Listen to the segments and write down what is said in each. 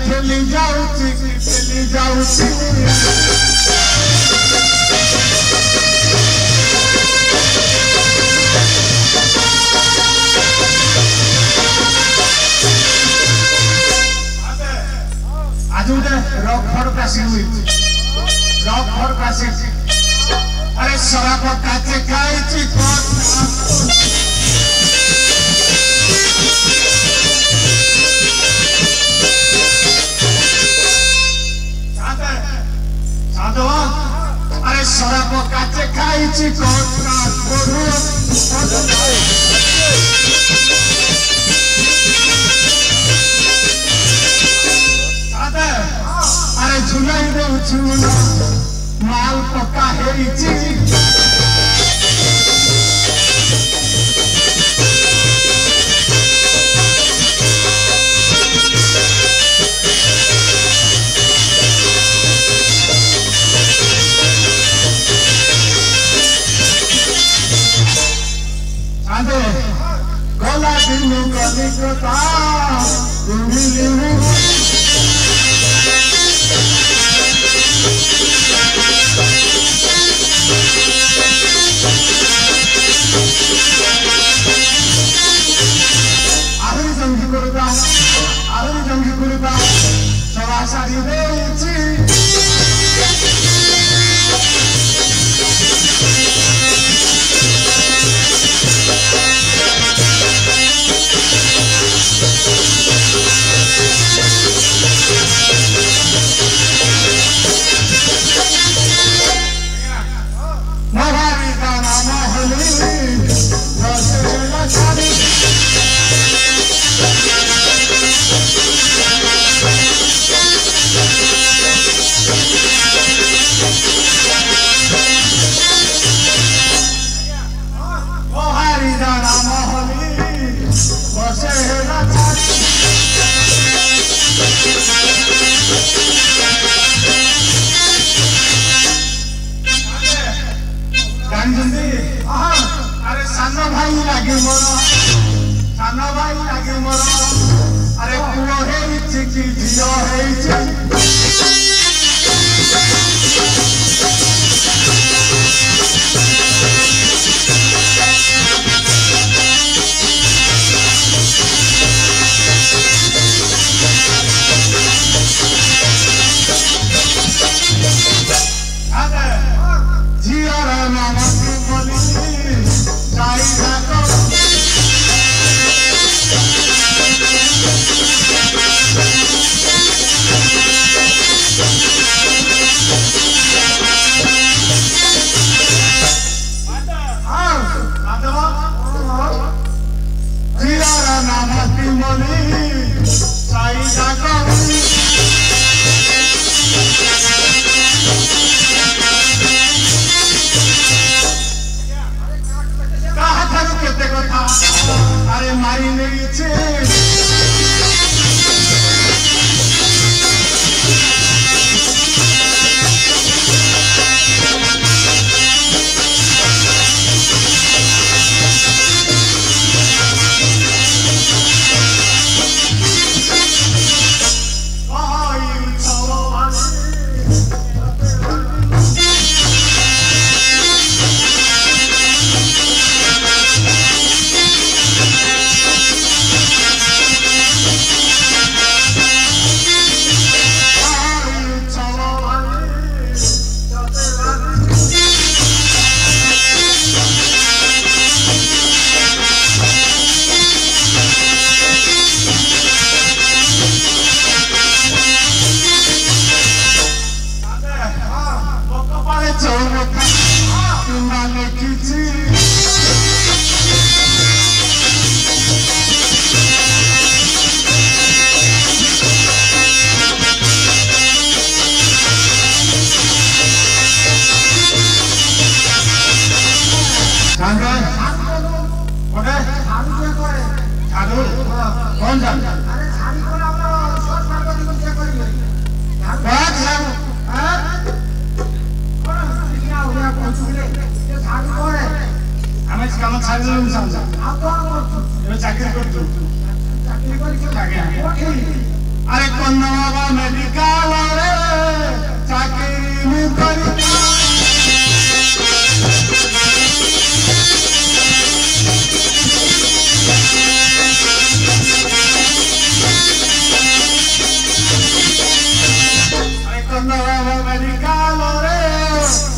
खेली जाऊची आज उधर रॉक फड़कासी हुई रॉक फड़कासी अरे शराब काचे खाई ची अरे शराब काचे खाई ची अरे झुलाई दे झुला माल पक्का है गला दिन गली कथा आहुरी जंगी करता सवा सारी देची महारी गाना महली रसेला छाड़ी महारी गाना महली रसेला छाड़ी अरे सानो भाई लगे मोर अरे पुओ है कि झियो है अरे मारी नहीं कौन सा अरे झाड़ी को ना शॉर्ट मार कर दिया करिए बात है हां कौन क्या हो गया कौन सुले ये झाड़ी कौन है हमें काम छाड़ देलु समझा आप कौन करछु ये चाकरी करछु चाकरी कर के लागे कोठी अरे कन्नवा मेडिकल रे चाकरी मु करी अरे कन्नवा मेडिकल रे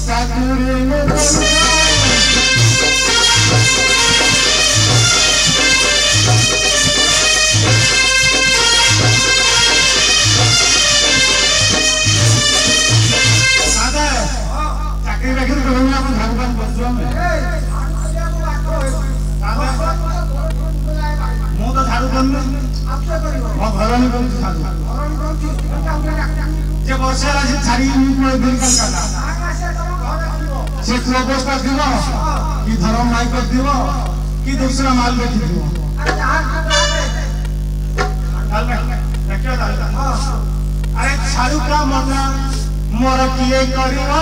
चाकरी मु करी धर्म माइक कि दूसरा माल बेची अरे झाड़ू का मना मोर किए करिवा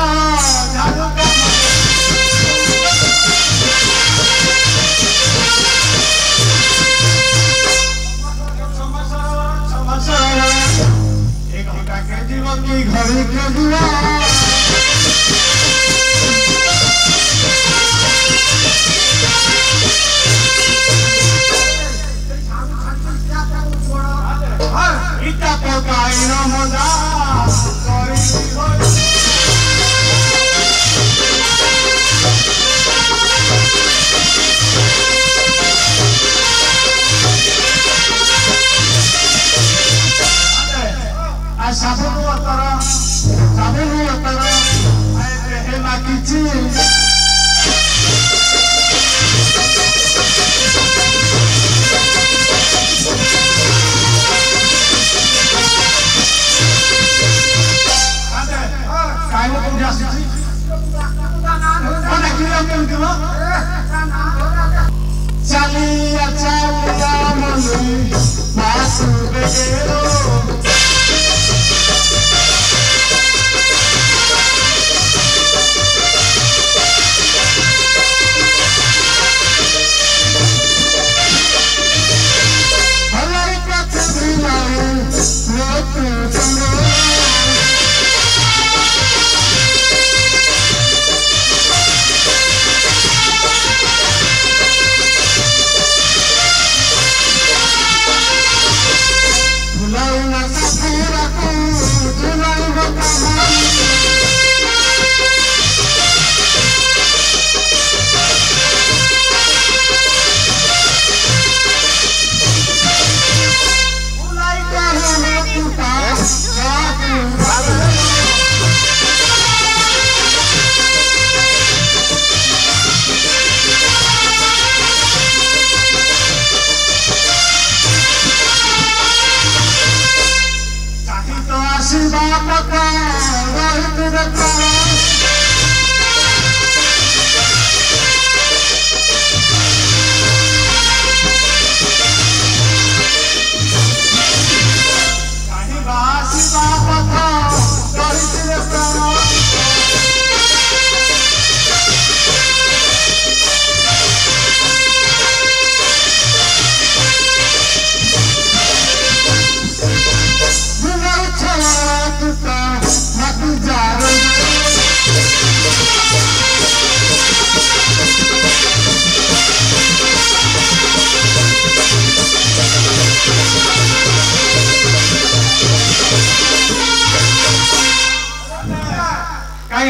झाड़ू का एक घंटा के जीवन की घड़ी के दिवा इता पकाई न मजा करी साबुन अतर हे माकिची काय लोग जास्त कोण किलो किलो चालिया चालिया मनी मासु बेगेरो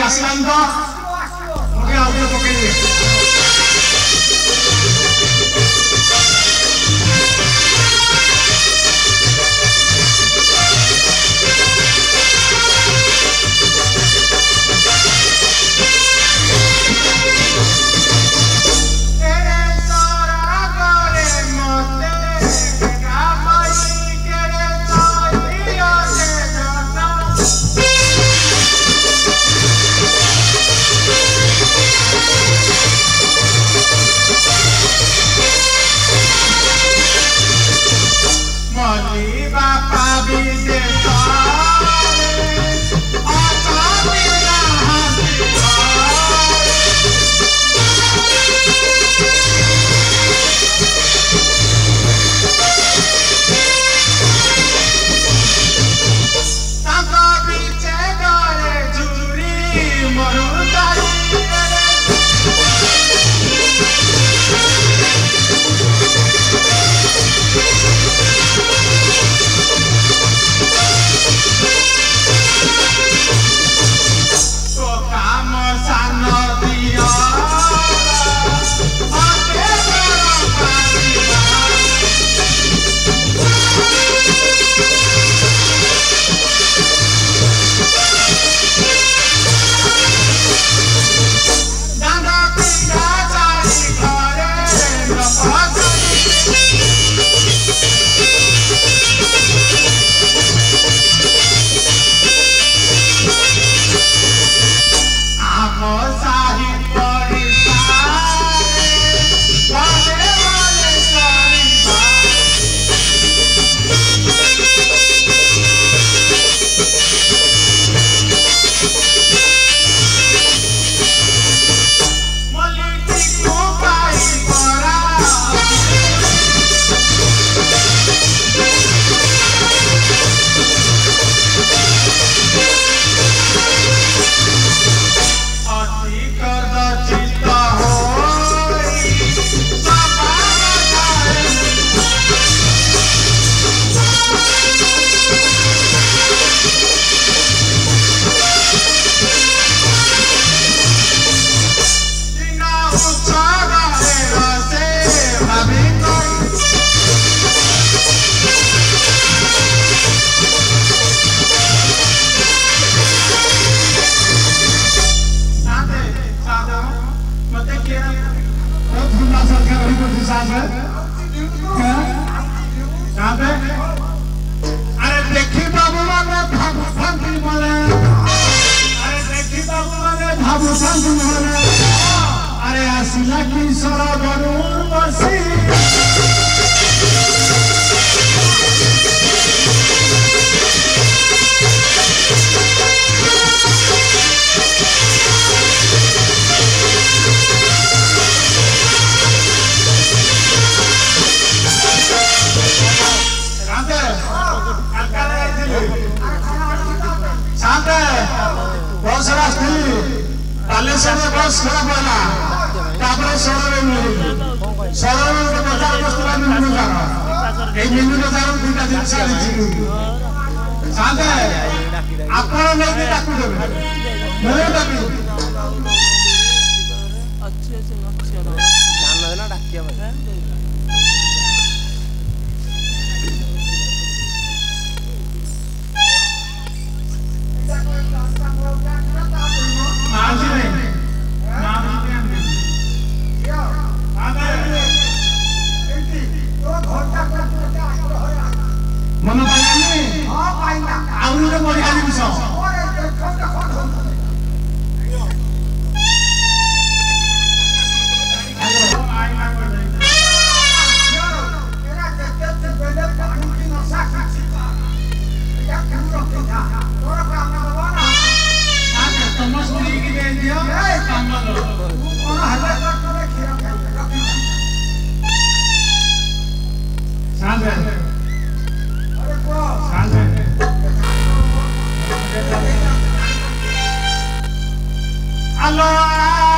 Aslan oke audio pokoknya अरे आसिला की सरा गरुड़ बसी बस बालेश्वर में बस खराब होला तापर शहर में शहर में बाजार बस्तुला मिलु कार ए मिलु बाजार दुटा दिन सारी छी साथे आपण नहीं के डाकू देबे मैं डाकी अच्छे से जान ना डाकिया भाई मन पाइने हां पाइना आउनु मोरी खाली बिसो ओरे खंड खंड हेलो आइना कर दे मेरा के बेले पानी की नशा खींचता या क्यों रोकेगा तोरा काम ना बोला ना तमस नहीं की दे दियो काम लो कौन हल्ला कर तोरे खीरा रखी शांत है Allah